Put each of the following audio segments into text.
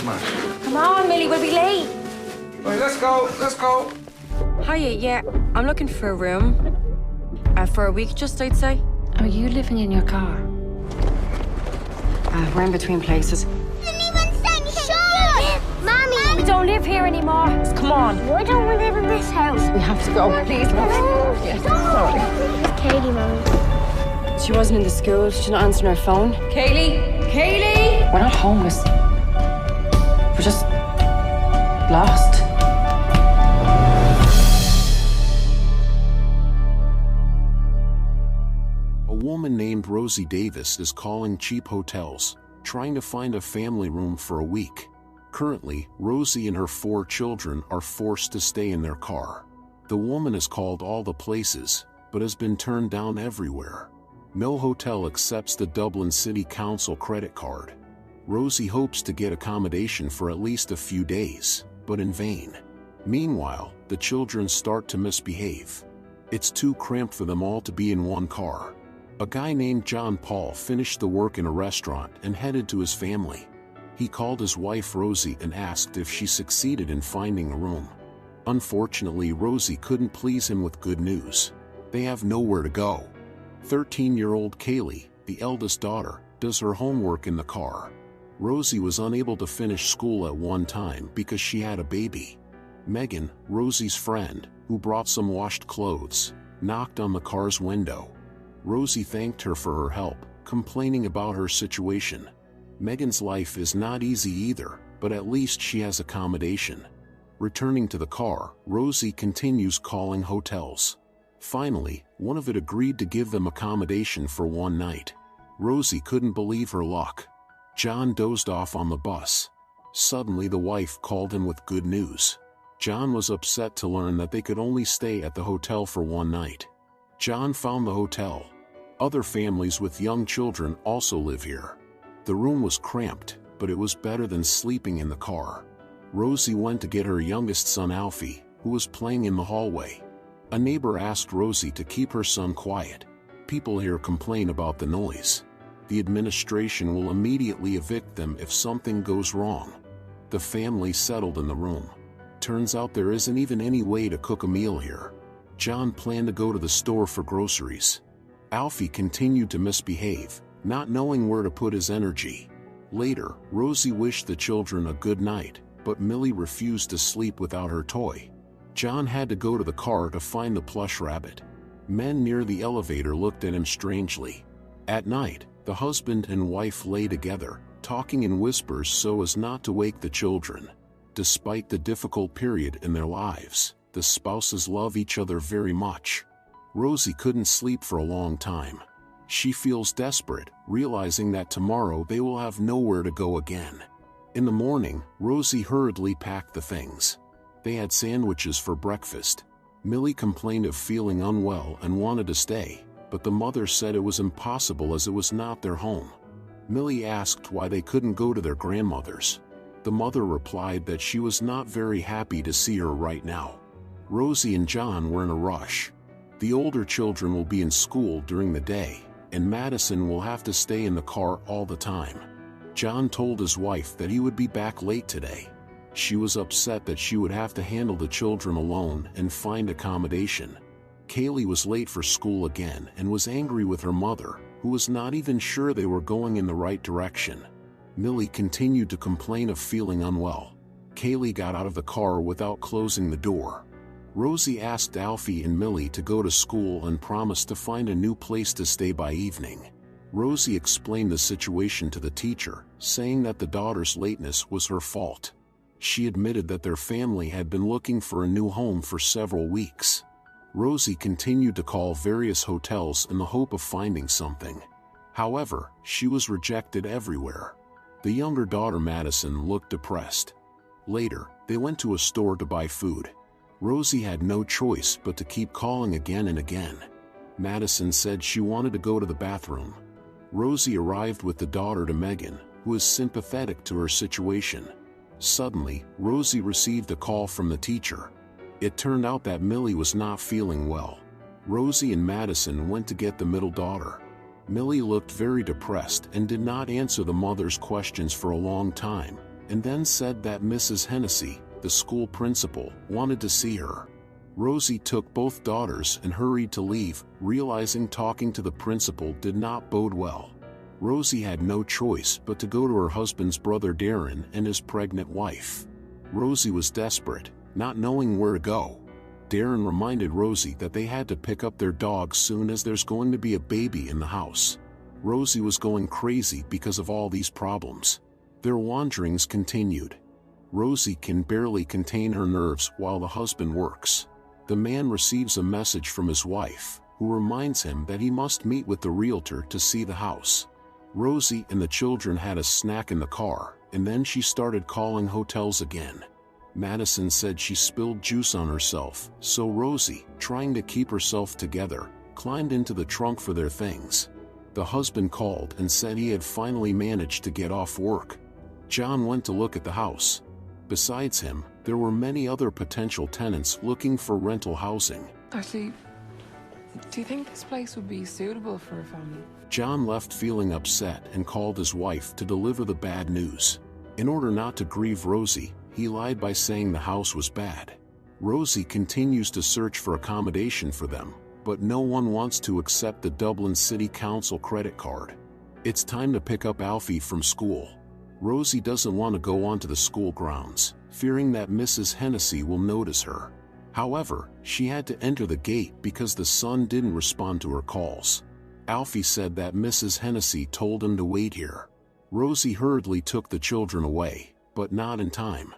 man. Come on, Millie, we'll be late. Right, let's go, let's go. Hiya, yeah, I'm looking for a room. For a week, just, I'd say. Are you living in your car? We're in between places. Mommy! We don't live here anymore. Come on. Why don't we live in this house? We have to go, please, love. Yes, sorry. It's Katie, Mommy. She wasn't in the school. She's not answering her phone. Kaylee! Kaylee! We're not homeless. We're just lost. A woman named Rosie Davis is calling cheap hotels, trying to find a family room for a week. Currently, Rosie and her 4 children are forced to stay in their car. The woman has called all the places, but has been turned down everywhere. No hotel accepts the Dublin City Council credit card. Rosie hopes to get accommodation for at least a few days, but in vain. Meanwhile, the children start to misbehave. It's too cramped for them all to be in one car. A guy named John Paul finished the work in a restaurant and headed to his family. He called his wife Rosie and asked if she succeeded in finding a room. Unfortunately, Rosie couldn't please him with good news. They have nowhere to go. 13-year-old Kaylee, the eldest daughter, does her homework in the car. Rosie was unable to finish school at one time because she had a baby. Megan, Rosie's friend, who brought some washed clothes, knocked on the car's window. Rosie thanked her for her help, complaining about her situation. Megan's life is not easy either, but at least she has accommodation. Returning to the car, Rosie continues calling hotels. Finally, one of it agreed to give them accommodation for one night. Rosie couldn't believe her luck. John dozed off on the bus. Suddenly the wife called him with good news. John was upset to learn that they could only stay at the hotel for one night. John found the hotel. Other families with young children also live here. The room was cramped, but it was better than sleeping in the car. Rosie went to get her youngest son Alfie, who was playing in the hallway. A neighbor asked Rosie to keep her son quiet. People here complain about the noise. The administration will immediately evict them if something goes wrong. The family settled in the room. Turns out there isn't even any way to cook a meal here. John planned to go to the store for groceries. Alfie continued to misbehave, not knowing where to put his energy. Later, Rosie wished the children a good night, but Millie refused to sleep without her toy. John had to go to the car to find the plush rabbit. Men near the elevator looked at him strangely. At night, the husband and wife lay together, talking in whispers so as not to wake the children. Despite the difficult period in their lives, the spouses love each other very much. Rosie couldn't sleep for a long time. She feels desperate, realizing that tomorrow they will have nowhere to go again. In the morning, Rosie hurriedly packed the things. They had sandwiches for breakfast. Millie complained of feeling unwell and wanted to stay, but the mother said it was impossible as it was not their home. Millie asked why they couldn't go to their grandmother's. The mother replied that she was not very happy to see her right now. Rosie and John were in a rush. The older children will be in school during the day, and Madison will have to stay in the car all the time. John told his wife that he would be back late today. She was upset that she would have to handle the children alone and find accommodation. Kaylee was late for school again and was angry with her mother, who was not even sure they were going in the right direction. Millie continued to complain of feeling unwell. Kaylee got out of the car without closing the door. Rosie asked Alfie and Millie to go to school and promised to find a new place to stay by evening. Rosie explained the situation to the teacher, saying that the daughter's lateness was her fault. She admitted that their family had been looking for a new home for several weeks. Rosie continued to call various hotels in the hope of finding something. However, she was rejected everywhere. The younger daughter Madison looked depressed. Later, they went to a store to buy food. Rosie had no choice but to keep calling again and again. Madison said she wanted to go to the bathroom. Rosie arrived with the daughter to Megan, who was sympathetic to her situation. Suddenly, Rosie received a call from the teacher. It turned out that Millie was not feeling well. Rosie and Madison went to get the middle daughter. Millie looked very depressed and did not answer the mother's questions for a long time, and then said that Mrs. Hennessy, the school principal, wanted to see her. Rosie took both daughters and hurried to leave, realizing talking to the principal did not bode well. Rosie had no choice but to go to her husband's brother Darren and his pregnant wife. Rosie was desperate, not knowing where to go. Darren reminded Rosie that they had to pick up their dog soon as there's going to be a baby in the house. Rosie was going crazy because of all these problems. Their wanderings continued. Rosie can barely contain her nerves while the husband works. The man receives a message from his wife, who reminds him that he must meet with the realtor to see the house. Rosie and the children had a snack in the car, and then she started calling hotels again. Madison said she spilled juice on herself, so Rosie, trying to keep herself together, climbed into the trunk for their things. The husband called and said he had finally managed to get off work. John went to look at the house. Besides him, there were many other potential tenants looking for rental housing. Actually, do you think this place would be suitable for a family? John left feeling upset and called his wife to deliver the bad news. In order not to grieve Rosie, he lied by saying the house was bad. Rosie continues to search for accommodation for them, but no one wants to accept the Dublin City Council credit card. It's time to pick up Alfie from school. Rosie doesn't want to go onto the school grounds, fearing that Mrs. Hennessy will notice her. However, she had to enter the gate because the son didn't respond to her calls. Alfie said that Mrs. Hennessy told him to wait here. Rosie hurriedly took the children away, but not in time.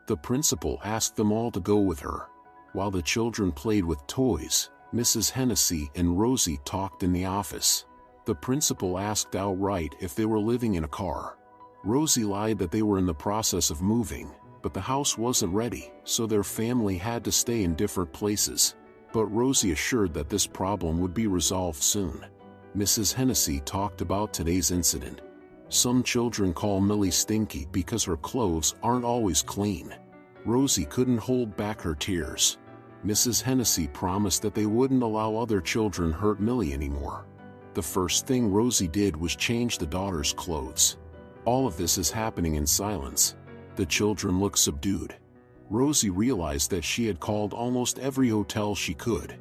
The principal asked them all to go with her. While the children played with toys, Mrs. Hennessy and Rosie talked in the office. The principal asked outright if they were living in a car. Rosie lied that they were in the process of moving, but the house wasn't ready, so their family had to stay in different places. But Rosie assured that this problem would be resolved soon. Mrs. Hennessy talked about today's incident. Some children call Millie stinky because her clothes aren't always clean. Rosie couldn't hold back her tears. Mrs. Hennessy promised that they wouldn't allow other children hurt Millie anymore. The first thing Rosie did was change the daughter's clothes. All of this is happening in silence. The children look subdued. Rosie realized that she had called almost every hotel she could.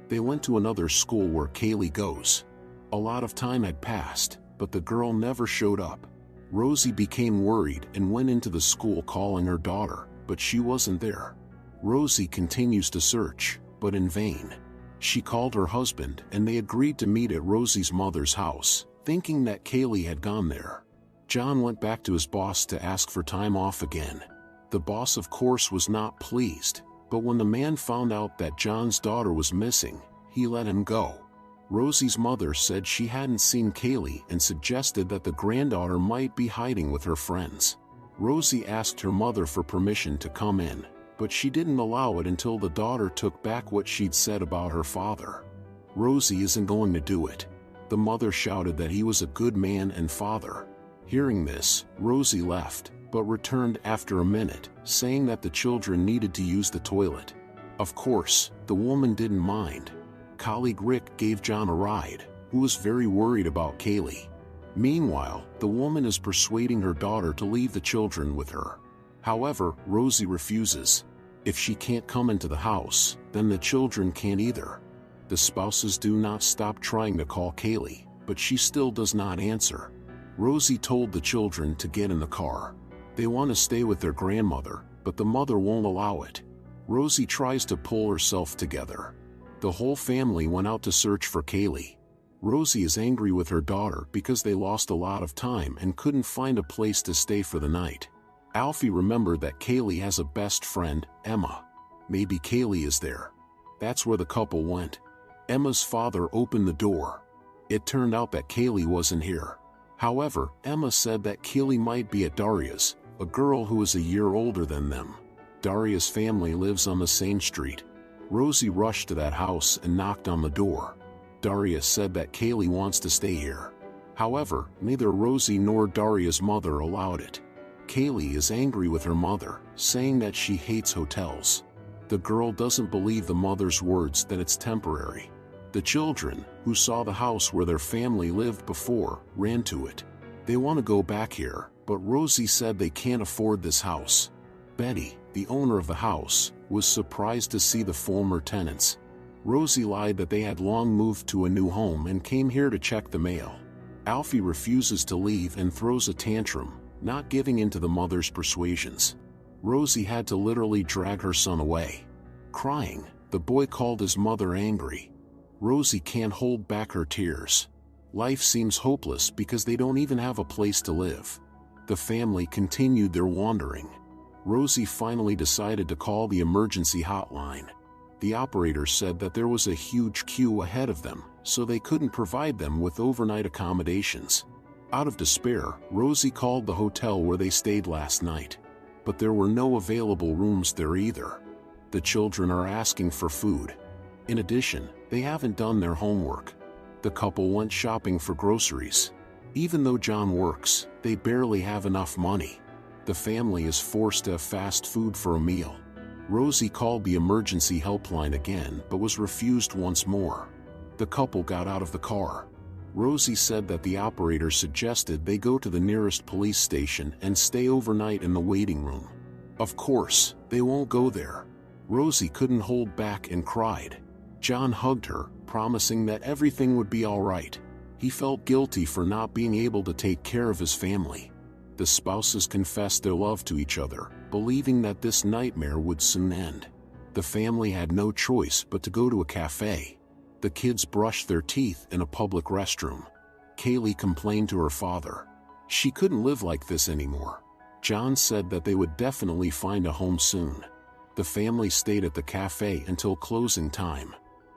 They went to another school where Kaylee goes. A lot of time had passed, but the girl never showed up. Rosie became worried and went into the school calling her daughter, but she wasn't there. Rosie continues to search, but in vain. She called her husband and they agreed to meet at Rosie's mother's house, thinking that Kaylee had gone there. John went back to his boss to ask for time off again. The boss of course was not pleased, but when the man found out that John's daughter was missing, he let him go. Rosie's mother said she hadn't seen Kaylee and suggested that the granddaughter might be hiding with her friends. Rosie asked her mother for permission to come in, but she didn't allow it until the daughter took back what she'd said about her father. Rosie isn't going to do it. The mother shouted that he was a good man and father. Hearing this, Rosie left, but returned after a minute, saying that the children needed to use the toilet. Of course, the woman didn't mind. Colleague Rick gave John a ride, who was very worried about Kaylee. Meanwhile, the woman is persuading her daughter to leave the children with her. However, Rosie refuses. If she can't come into the house, then the children can't either. The spouses do not stop trying to call Kaylee, but she still does not answer. Rosie told the children to get in the car. They want to stay with their grandmother, but the mother won't allow it. Rosie tries to pull herself together. The whole family went out to search for Kaylee. Rosie is angry with her daughter because they lost a lot of time and couldn't find a place to stay for the night. Alfie remembered that Kaylee has a best friend, Emma. Maybe Kaylee is there. That's where the couple went. Emma's father opened the door. It turned out that Kaylee wasn't here. However, Emma said that Kaylee might be at Daria's, a girl who is a year older than them. Daria's family lives on the same street. Rosie rushed to that house and knocked on the door. Daria said that Kaylee wants to stay here. However, neither Rosie nor Daria's mother allowed it. Kaylee is angry with her mother, saying that she hates hotels. The girl doesn't believe the mother's words that it's temporary. The children, who saw the house where their family lived before, ran to it. They want to go back here, but Rosie said they can't afford this house. Betty, the owner of the house, was surprised to see the former tenants. Rosie lied that they had long moved to a new home and came here to check the mail. Alfie refuses to leave and throws a tantrum, not giving in to the mother's persuasions. Rosie had to literally drag her son away. Crying, the boy called his mother angry. Rosie can't hold back her tears. Life seems hopeless because they don't even have a place to live. The family continued their wandering. Rosie finally decided to call the emergency hotline. The operator said that there was a huge queue ahead of them, so they couldn't provide them with overnight accommodations. Out of despair, Rosie called the hotel where they stayed last night. But there were no available rooms there either. The children are asking for food. In addition, they haven't done their homework. The couple went shopping for groceries. Even though John works, they barely have enough money. The family is forced to have fast food for a meal. Rosie called the emergency helpline again but was refused once more. The couple got out of the car. Rosie said that the operator suggested they go to the nearest police station and stay overnight in the waiting room. Of course, they won't go there. Rosie couldn't hold back and cried. John hugged her, promising that everything would be all right. He felt guilty for not being able to take care of his family. The spouses confessed their love to each other, believing that this nightmare would soon end. The family had no choice but to go to a cafe. The kids brushed their teeth in a public restroom. Kaylee complained to her father. She couldn't live like this anymore. John said that they would definitely find a home soon. The family stayed at the cafe until closing time.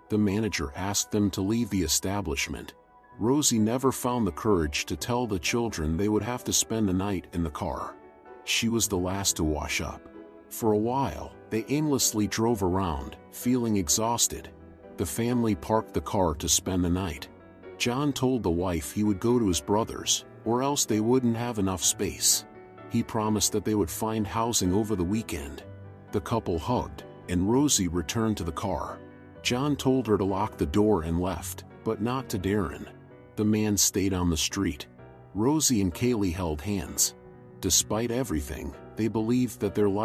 The manager asked them to leave the establishment. Rosie never found the courage to tell the children they would have to spend the night in the car. She was the last to wash up. For a while, they aimlessly drove around, feeling exhausted. The family parked the car to spend the night. John told the wife he would go to his brother's, or else they wouldn't have enough space. He promised that they would find housing over the weekend. The couple hugged, and Rosie returned to the car. John told her to lock the door and left, but not to Darren. The man stayed on the street. Rosie and Kaylee held hands. Despite everything, they believed that their life